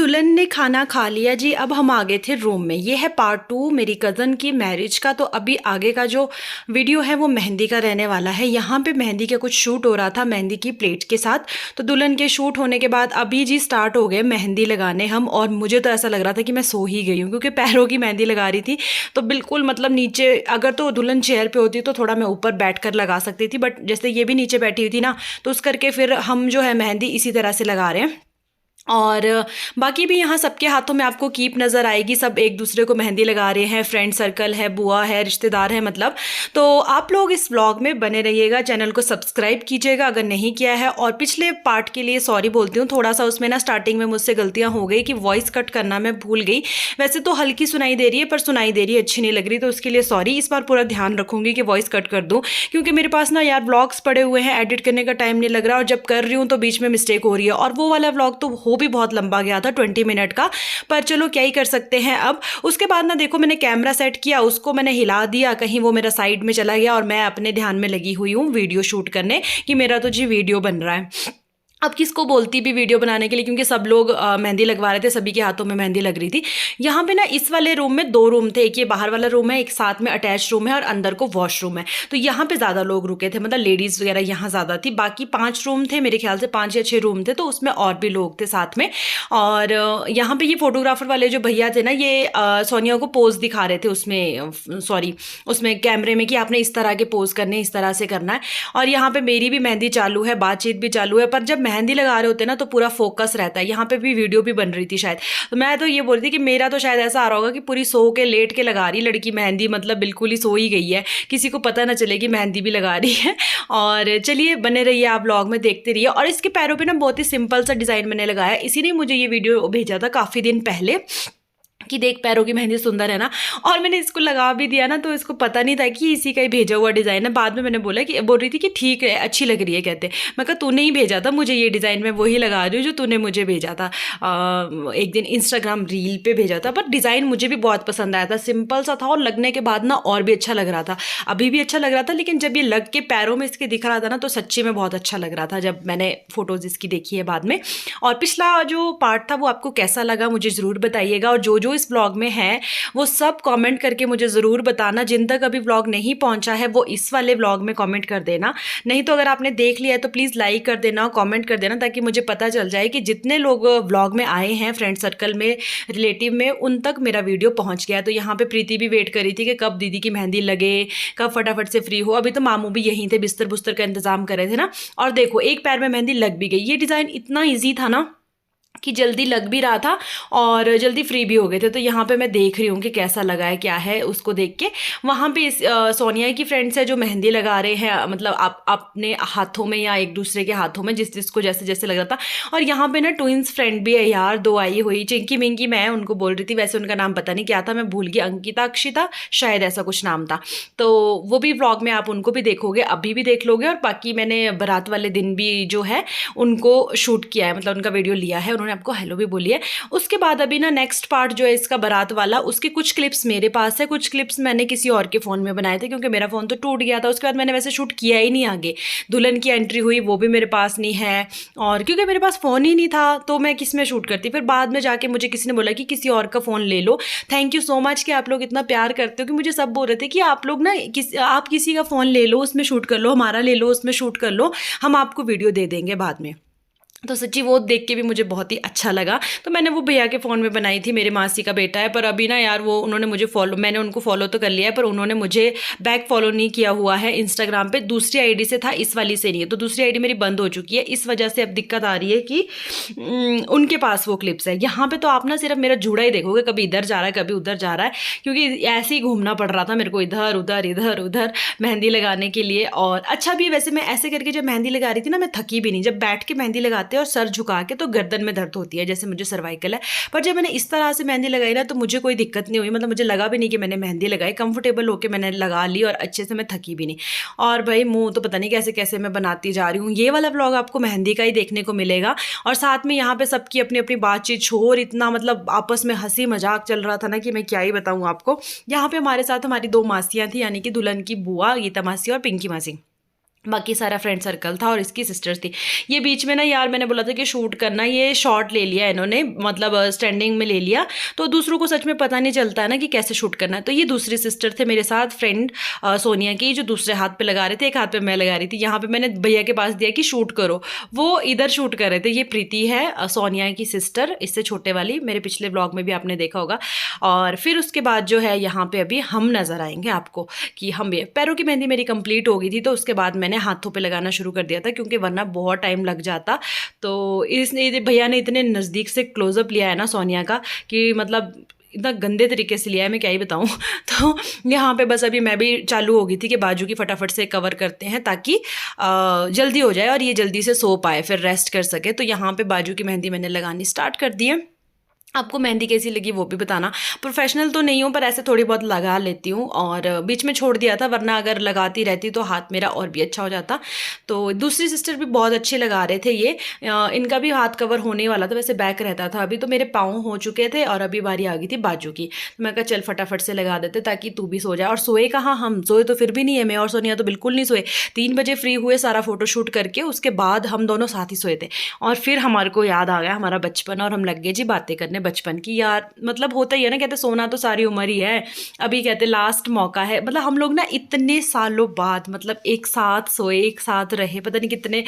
दुल्हन ने खाना खा लिया जी। अब हम आ गए थे रूम में। ये है पार्ट 2 मेरी कज़न की मैरिज का। तो अभी आगे का जो वीडियो है वो मेहंदी का रहने वाला है। यहाँ पे मेहंदी का कुछ शूट हो रहा था मेहंदी की प्लेट के साथ। तो दुल्हन के शूट होने के बाद अभी जी स्टार्ट हो गए मेहंदी लगाने हम। और मुझे तो ऐसा लग रहा था कि मैं सो ही गई हूँ, क्योंकि पैरों की मेहंदी लगा रही थी। तो बिल्कुल मतलब नीचे, अगर तो दुल्हन चेयर पर होती तो थोड़ा मैं ऊपर बैठ कर लगा सकती थी, बट जैसे ये भी नीचे बैठी हुई थी ना, तो उस करके फिर हम जो है मेहंदी इसी तरह से लगा रहे हैं। और बाकी भी यहाँ सबके हाथों में आपको कीप नज़र आएगी। सब एक दूसरे को मेहंदी लगा रहे हैं, फ्रेंड सर्कल है, बुआ है, रिश्तेदार है मतलब। तो आप लोग इस व्लॉग में बने रहिएगा, चैनल को सब्सक्राइब कीजिएगा अगर नहीं किया है। और पिछले पार्ट के लिए सॉरी बोलती हूँ, थोड़ा सा उसमें ना स्टार्टिंग में मुझसे गलतियाँ हो गई कि वॉइस कट करना मैं भूल गई। वैसे तो हल्की सुनाई दे रही है, पर सुनाई दे रही है अच्छी नहीं लग रही, तो उसके लिए सॉरी। इस बार पूरा ध्यान रखूँगी कि वॉइस कट कर दूँ, क्योंकि मेरे पास ना यार व्लॉग्स पड़े हुए हैं, एडिट करने का टाइम नहीं लग रहा, और जब कर रही हूँ तो बीच में मिस्टेक हो रही है। और वो वाला व्लॉग तो हो भी बहुत लंबा गया था, 20 मिनट का, पर चलो क्या ही कर सकते हैं अब। उसके बाद ना देखो मैंने कैमरा सेट किया, उसको मैंने हिला दिया, कहीं वो मेरा साइड में चला गया और मैं अपने ध्यान में लगी हुई हूँ वीडियो शूट करने कि मेरा तो जी वीडियो बन रहा है। अब किसको बोलती भी वीडियो बनाने के लिए, क्योंकि सब लोग मेहंदी लगवा रहे थे, सभी के हाथों में मेहंदी लग रही थी। यहाँ पे ना इस वाले रूम में 2 रूम थे, एक ये बाहर वाला रूम है, एक साथ में अटैच रूम है और अंदर को वॉशरूम है। तो यहाँ पे ज़्यादा लोग रुके थे, मतलब लेडीज़ वगैरह यहाँ ज़्यादा थी। बाकी 5 रूम थे मेरे ख्याल से, 5 या 6 रूम थे, तो उसमें और भी लोग थे साथ में। और यहाँ पे ये फोटोग्राफर वाले जो भैया थे ना, ये सोनिया को पोज दिखा रहे थे उसमें, सॉरी उसमें कैमरे में, कि आपने इस तरह के पोज करने, इस तरह से करना है। और यहाँ पे मेरी भी मेहंदी चालू है, बातचीत भी चालू है, पर जब मेहंदी लगा रहे होते हैं ना तो पूरा फोकस रहता है। यहाँ पे भी वीडियो भी बन रही थी शायद, तो मैं तो ये बोल रही थी कि मेरा तो शायद ऐसा आ रहा होगा कि पूरी सो के लेट के लगा रही लड़की मेहंदी, मतलब बिल्कुल ही सो ही गई है, किसी को पता ना चले कि मेहंदी भी लगा रही है। और चलिए बने रहिए आप व्लॉग में, देखते रहिए। और इसके पैरों पे ना बहुत ही सिंपल सा डिज़ाइन मैंने लगाया, इसी ने मुझे ये वीडियो भेजा था काफ़ी दिन पहले कि देख पैरों की मेहंदी सुंदर है ना। और मैंने इसको लगा भी दिया ना, तो इसको पता नहीं था कि इसी का ही भेजा हुआ डिज़ाइन है। बाद में मैंने बोला कि, बोल रही थी कि ठीक है, अच्छी लग रही है कहते। मैं कहा तूने ही भेजा था मुझे ये डिज़ाइन, मैं वही लगा रही हूँ जो तूने मुझे भेजा था, एक दिन इंस्टाग्राम रील पे भेजा था। पर डिज़ाइन मुझे भी बहुत पसंद आया था, सिंपल सा था, और लगने के बाद ना और भी अच्छा लग रहा था। अभी भी अच्छा लग रहा था, लेकिन जब ये लग के पैरों में इसके दिख रहा था ना, तो सच्ची में बहुत अच्छा लग रहा था जब मैंने फ़ोटोज़ इसकी देखी है बाद में। और पिछला जो पार्ट था वो आपको कैसा लगा मुझे ज़रूर बताइएगा। और जो इस ब्लॉग में है वो सब कमेंट करके मुझे ज़रूर बताना। जिन तक अभी व्लॉग नहीं पहुंचा है वो इस वाले व्लॉग में कमेंट कर देना। नहीं तो अगर आपने देख लिया है तो प्लीज़ लाइक कर देना, कमेंट कर देना, ताकि मुझे पता चल जाए कि जितने लोग व्लॉग में आए हैं फ्रेंड सर्कल में, रिलेटिव में, उन तक मेरा वीडियो पहुंच गया है। तो यहाँ पे प्रीति भी वेट कर रही थी कि कब दीदी की मेहंदी लगे, कब फटाफट से फ्री हो। अभी तो मामू भी यहीं थे, बिस्तर बुस्तर का इंतज़ाम कर रहे थे ना। और देखो एक पैर में मेहंदी लग भी गई। ये डिज़ाइन इतना ईजी था ना कि जल्दी लग भी रहा था और जल्दी फ्री भी हो गए थे। तो यहाँ पे मैं देख रही हूँ कि कैसा लगा है, क्या है, उसको देख के। वहाँ पे सोनिया की फ्रेंड्स है जो मेहंदी लगा रहे हैं, मतलब आप अपने हाथों में या एक दूसरे के हाथों में, जिसको जैसे जैसे लग रहा था। और यहाँ पे ना ट्विंस फ्रेंड भी है यार, 2 आई हुई, चिंकी मिंकी मैं उनको बोल रही थी, वैसे उनका नाम पता नहीं क्या था, मैं भूल गई, अंकिता अक्षिता शायद ऐसा कुछ नाम था। तो वो भी व्लॉग में आप उनको भी देखोगे, अभी भी देख लोगे। और बाकी मैंने बारात वाले दिन भी जो है उनको शूट किया है, मतलब उनका वीडियो लिया है, उन्होंने आपको हेलो भी बोली है। उसके बाद अभी ना नेक्स्ट पार्ट जो है इसका बारात वाला, उसके कुछ क्लिप्स मेरे पास है, कुछ क्लिप्स मैंने किसी और के फ़ोन में बनाए थे, क्योंकि मेरा फ़ोन तो टूट गया था। उसके बाद मैंने वैसे शूट किया ही नहीं आगे। दुल्हन की एंट्री हुई वो भी मेरे पास नहीं है, और क्योंकि मेरे पास फ़ोन ही नहीं था तो मैं किस में शूट करती। फिर बाद में जाके मुझे किसी ने बोला कि किसी और का फ़ोन ले लो। थैंक यू सो मच कि आप लोग इतना प्यार करते हो, कि मुझे सब बोल रहे थे कि आप लोग ना आप किसी का फ़ोन ले लो, उसमें शूट कर लो, हमारा ले लो, उसमें शूट कर लो, हम आपको वीडियो दे देंगे बाद में। तो सच्ची वो देख के भी मुझे बहुत ही अच्छा लगा। तो मैंने वो भैया के फ़ोन में बनाई थी, मेरे मासी का बेटा है। पर अभी ना यार वो उन्होंने मुझे फॉलो, मैंने उनको फॉलो तो कर लिया है, पर उन्होंने मुझे बैक फॉलो नहीं किया हुआ है इंस्टाग्राम पे। दूसरी आईडी से था, इस वाली से नहीं है। तो दूसरी आईडी मेरी बंद हो चुकी है, इस वजह से अब दिक्कत आ रही है कि उनके पास वो क्लिप्स है। यहाँ पे तो आप ना सिर्फ मेरा जूड़ा ही देखोगे, कभी इधर जा रहा है कभी उधर जा रहा है, क्योंकि ऐसे ही घूमना पड़ रहा था मेरे को, इधर उधर इधर उधर मेहंदी लगाने के लिए। और अच्छा भी, वैसे मैं ऐसे करके जब मेहंदी लगा रही थी ना, मैं थकी भी नहीं। जब बैठ के मेहंदी लगाते हैं और सर झुका के, तो गर्दन में दर्द होती है, जैसे मुझे सर्वाइकल है। पर जब मैंने इस तरह से मेहंदी लगाई ना, तो मुझे कोई दिक्कत नहीं हुई, मतलब मुझे लगा भी नहीं कि मैंने मेहंदी लगाई, कंफर्टेबल होकर मैंने लगा ली और अच्छे से मैं थकी भी नहीं। और भाई मुंह तो पता नहीं कैसे कैसे मैं बनाती जा रही हूँ। ये वाला व्लॉग आपको मेहंदी का ही देखने को मिलेगा। और साथ में यहाँ पे सबकी अपनी अपनी बातचीत, शोर इतना, मतलब आपस में हंसी मजाक चल रहा था ना कि मैं क्या ही बताऊँ आपको। यहाँ पे हमारे साथ हमारी 2 मासियाँ थी, यानी कि दुल्हन की बुआ गीता मासी और पिंकी मासी। बाकी सारा फ्रेंड सर्कल था और इसकी सिस्टर्स थी। ये बीच में ना यार मैंने बोला था कि शूट करना, ये शॉट ले लिया इन्होंने, मतलब स्टैंडिंग में ले लिया, तो दूसरों को सच में पता नहीं चलता है ना कि कैसे शूट करना है। तो ये दूसरी सिस्टर थे मेरे साथ, फ्रेंड सोनिया की, जो दूसरे हाथ पे लगा रहे थे, एक हाथ पे मैं लगा रही थी। यहाँ पे मैंने भैया के पास दिया कि शूट करो, वो इधर शूट कर रहे थे। ये प्रीति है, सोनिया की सिस्टर, इससे छोटे वाली, मेरे पिछले ब्लॉग में भी आपने देखा होगा। और फिर उसके बाद जो है यहाँ पे अभी हम नज़र आएंगे आपको कि हम भी, पैरों की मेहंदी मेरी कंप्लीट हो गई थी, तो उसके बाद मैंने हाथों पे लगाना शुरू कर दिया था, क्योंकि वरना बहुत टाइम लग जाता। तो इसने भैया ने इतने नज़दीक से क्लोजअप लिया है ना सोनिया का, कि मतलब इतना गंदे तरीके से लिया है, मैं क्या ही बताऊँ। तो यहाँ पे बस अभी मैं भी चालू हो गई थी कि बाजू की फटाफट से कवर करते हैं, ताकि जल्दी हो जाए और ये जल्दी से सो पाए, फिर रेस्ट कर सके। तो यहाँ पे बाजू की मेहंदी मैंने लगानी स्टार्ट कर दी है। आपको मेहंदी कैसी लगी वो भी बताना। प्रोफेशनल तो नहीं हूँ, पर ऐसे थोड़ी बहुत लगा लेती हूँ, और बीच में छोड़ दिया था, वरना अगर लगाती रहती तो हाथ मेरा और भी अच्छा हो जाता। तो दूसरी सिस्टर भी बहुत अच्छे लगा रहे थे ये, इनका भी हाथ कवर होने वाला था, वैसे बैक रहता था। अभी तो मेरे पाँव हो चुके थे और अभी बारी आ गई थी बाजू की। तो मैं कहा चल फटाफट से लगा देते ताकि तू भी सो जाए। और सोए कहाँ, हम सोए तो फिर भी नहीं है, मैं और सोनिया तो बिल्कुल नहीं सोए। 3 बजे फ्री हुए सारा फोटोशूट करके, उसके बाद हम दोनों साथ ही सोए थे। और फिर हमारे को याद आ गया हमारा बचपन, और हम लग गए जी बातें करने बचपन की। यार मतलब होता ही है ना, कहते सोना तो सारी उम्र ही है, अभी कहते लास्ट मौका है। मतलब हम लोग ना इतने सालों बाद मतलब एक साथ सोए, एक साथ रहे, पता नहीं कितने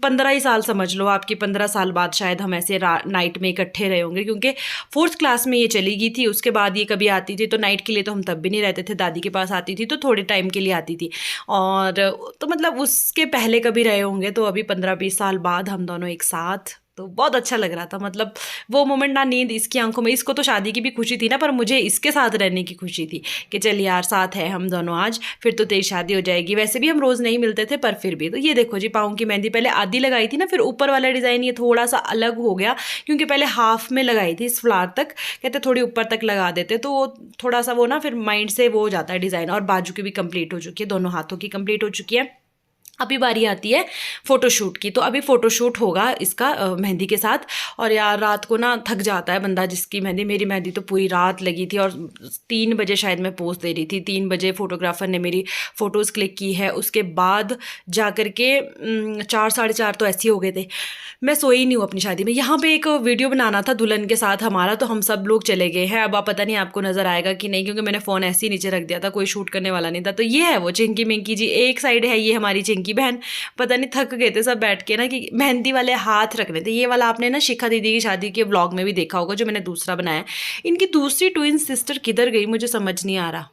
15 ही साल समझ लो, आपकी 15 साल बाद शायद हम ऐसे नाइट में इकट्ठे रहे होंगे। क्योंकि 4th क्लास में ये चली गई थी, उसके बाद ये कभी आती थी तो नाइट के लिए तो हम तब भी नहीं रहते थे, दादी के पास आती थी तो थोड़े टाइम के लिए आती थी। और तो मतलब उसके पहले कभी रहे होंगे, तो अभी 15-20 साल बाद हम दोनों एक साथ, तो बहुत अच्छा लग रहा था। मतलब वो मोमेंट ना, नींद इसकी आंखों में, इसको तो शादी की भी खुशी थी ना, पर मुझे इसके साथ रहने की खुशी थी कि चल यार साथ है हम दोनों आज, फिर तो तेरी शादी हो जाएगी। वैसे भी हम रोज़ नहीं मिलते थे, पर फिर भी। तो ये देखो जी, पाँव की मेहंदी पहले आधी लगाई थी ना, फिर ऊपर वाला डिज़ाइन ये थोड़ा सा अलग हो गया, क्योंकि पहले हाफ में लगाई थी इस फ्लावर तक, कहते थोड़ी ऊपर तक लगा देते तो थोड़ा सा वो ना फिर माइंड से वो हो जाता है डिज़ाइन। और बाजू की भी कंप्लीट हो चुकी है, दोनों हाथों की कंप्लीट हो चुकी है। अभी बारी आती है फ़ोटोशूट की। तो अभी फ़ोटोशूट होगा इसका मेहंदी के साथ। और यार रात को ना थक जाता है बंदा, जिसकी मेहंदी, मेरी मेहंदी तो पूरी रात लगी थी, और 3 बजे शायद मैं पोस्ट दे रही थी, 3 बजे फोटोग्राफर ने मेरी फ़ोटोज़ क्लिक की है। उसके बाद जा कर के 4 साढ़े 4 तो ऐसे ही हो गए थे। मैं सोई नहीं हूँ अपनी शादी में। यहाँ पे एक वीडियो बनाना था दुल्हन के साथ हमारा, तो हम सब लोग चले गए हैं। अब आप पता नहीं आपको नज़र आएगा कि नहीं, क्योंकि मैंने फ़ोन ऐसे ही नीचे रख दिया था, कोई शूट करने वाला नहीं था। तो ये है वो चिंकी मिंकी जी, एक साइड है ये हमारी चिंकी बहन। पता नहीं थक गए थे सब बैठ के ना, कि मेहंदी वाले हाथ रखने थे। ये वाला आपने ना शिखा दीदी की शादी के व्लॉग में भी देखा होगा, जो मैंने दूसरा बनाया। इनकी दूसरी ट्विन सिस्टर किधर गई मुझे समझ नहीं आ रहा।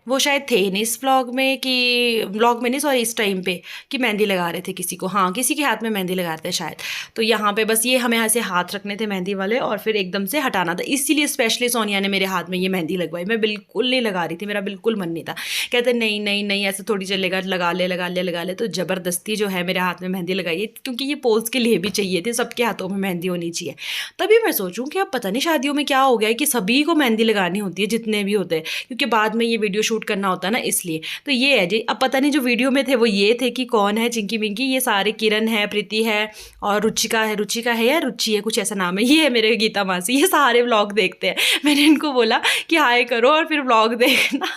वो शायद थे नहीं इस व्लॉग में, कि व्लॉग में नहीं, सॉरी, इस टाइम पे कि मेहंदी लगा रहे थे किसी को, हाँ किसी के हाथ में मेहंदी लगा रहे थे शायद। तो यहाँ पे बस ये हमें ऐसे हाथ रखने थे मेहंदी वाले, और फिर एकदम से हटाना था। इसीलिए स्पेशली सोनिया ने मेरे हाथ में ये मेहंदी लगवाई। मैं बिल्कुल नहीं लगा रही थी, मेरा बिल्कुल मन नहीं था। कहते नहीं नहीं नहीं, ऐसे थोड़ी चलेगा, लगा ले लगा ले लगा ले। तो ज़बरदस्ती जो है मेरे हाथ में मेहंदी लगाई है, क्योंकि ये पोज के लिए भी चाहिए थी, सबके हाथों में मेहंदी होनी चाहिए। तभी मैं सोचूं कि अब पता नहीं शादियों में क्या हो गया है कि सभी को मेहंदी लगानी होती है, जितने भी होते हैं, क्योंकि बाद में ये वीडियो शूट करना होता है ना, इसलिए। तो ये है जी। अब पता नहीं जो वीडियो में थे वो ये थे कि कौन है चिंकी मिंकी, ये सारे किरण है, प्रीति है, और रुचिका है या रुचि है, कुछ ऐसा नाम है। ये है मेरे गीता मासी, ये सारे व्लॉग देखते हैं। मैंने इनको बोला कि हाय करो और फिर व्लॉग देखना।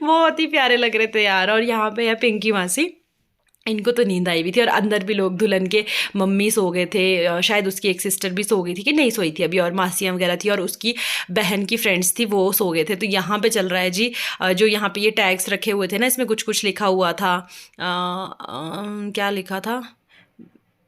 बहुत ही प्यारे लग रहे थे यार। और यहाँ पे है पिंकी मासी, इनको तो नींद आई हुई थी, और अंदर भी लोग, दुल्हन के मम्मी सो गए थे, शायद उसकी एक सिस्टर भी सो गई थी कि नहीं सोई थी अभी, और मासियाँ वगैरह थी, और उसकी बहन की फ्रेंड्स थी वो सो गए थे। तो यहाँ पे चल रहा है जी, जो यहाँ पे ये टैग्स रखे हुए थे ना, इसमें कुछ कुछ लिखा हुआ था। क्या लिखा था,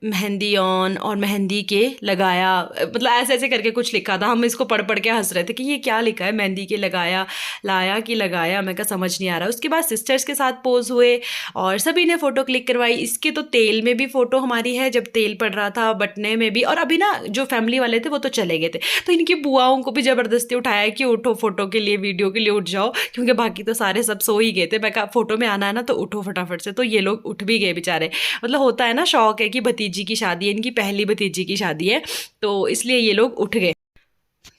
मेहंदी ऑन और मेहंदी के लगाया, मतलब ऐसे ऐसे करके कुछ लिखा था। हम इसको पढ़ पढ़ के हंस रहे थे कि ये क्या लिखा है, मेहंदी के लगाया, लाया कि लगाया, मैं क्या समझ नहीं आ रहा। उसके बाद सिस्टर्स के साथ पोज हुए और सभी ने फ़ोटो क्लिक करवाई। इसके तो तेल में भी फ़ोटो हमारी है, जब तेल पड़ रहा था बटने में भी। और अभी ना जो फैमिली वाले थे वो तो चले गए थे, तो इनकी बुआओं को भी ज़बरदस्ती उठाया कि उठो फ़ोटो के लिए, वीडियो के लिए उठ जाओ, क्योंकि बाकी तो सारे सब सो ही गए थे। मैं कहा फ़ोटो में आना है ना तो उठो फटाफट से। तो ये लोग उठ भी गए बेचारे। मतलब होता है ना, शौक है कि भतीजी की शादी है, इनकी पहली भतीजी की शादी है, तो इसलिए ये लोग उठ गए।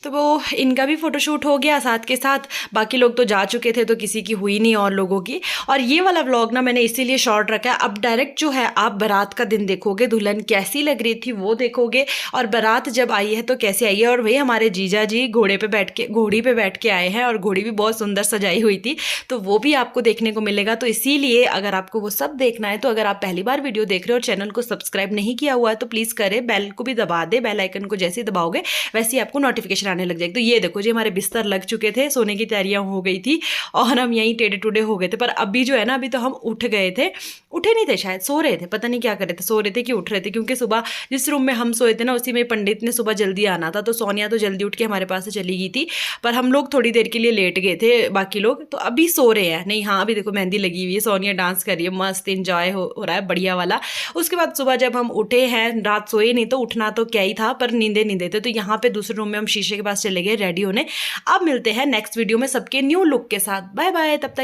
तो वो इनका भी फ़ोटोशूट हो गया, साथ के साथ बाकी लोग तो जा चुके थे तो किसी की हुई नहीं और लोगों की। और ये वाला व्लॉग ना मैंने इसीलिए शॉर्ट रखा है, अब डायरेक्ट जो है आप बारात का दिन देखोगे, दुल्हन कैसी लग रही थी वो देखोगे, और बारात जब आई है तो कैसे आई है। और वही हमारे जीजा जी घोड़ी पे बैठ के आए हैं, और घोड़ी भी बहुत सुंदर सजाई हुई थी, तो वो भी आपको देखने को मिलेगा। तो इसीलिए अगर आपको वो सब देखना है, तो अगर आप पहली बार वीडियो देख रहे हो और चैनल को सब्सक्राइब नहीं किया हुआ है तो प्लीज़ करें, बेल को भी दबा दे, बेल आइकन को जैसे ही दबाओगे वैसे ही आपको नोटिफिकेशन आने लग जाएगी। तो ये देखो जी, हमारे बिस्तर लग चुके थे, सोने की तैयारियां हो गई थी और हम यहीं टेढ़े टूढ़े हो गए थे। पर अभी जो है ना, अभी तो हम उठ गए थे, उठे नहीं थे शायद, सो रहे थे, पता नहीं क्या कर रहे थे, सो रहे थे कि उठ रहे थे, क्योंकि सुबह जिस रूम में हम सोए थे ना उसी में पंडित ने सुबह जल्दी आना था, तो सोनिया तो जल्दी उठ के हमारे पास से चली गई थी, पर हम लोग थोड़ी देर के लिए लेट गए थे बाकी लोग। तो अभी सो रहे हैं, नहीं हाँ अभी देखो मेहंदी लगी हुई है, सोनिया डांस कर रही है, मस्त इंजॉय हो रहा है बढ़िया वाला। उसके बाद सुबह जब हम उठे हैं, रात सोए नहीं तो उठना तो क्या ही था, पर नींदे थे, तो यहाँ पे दूसरे रूम में हम शीशे के पास चले गए रेडी होने। अब मिलते हैं नेक्स्ट वीडियो में सबके न्यू लुक के साथ। बाय बाय, तब तक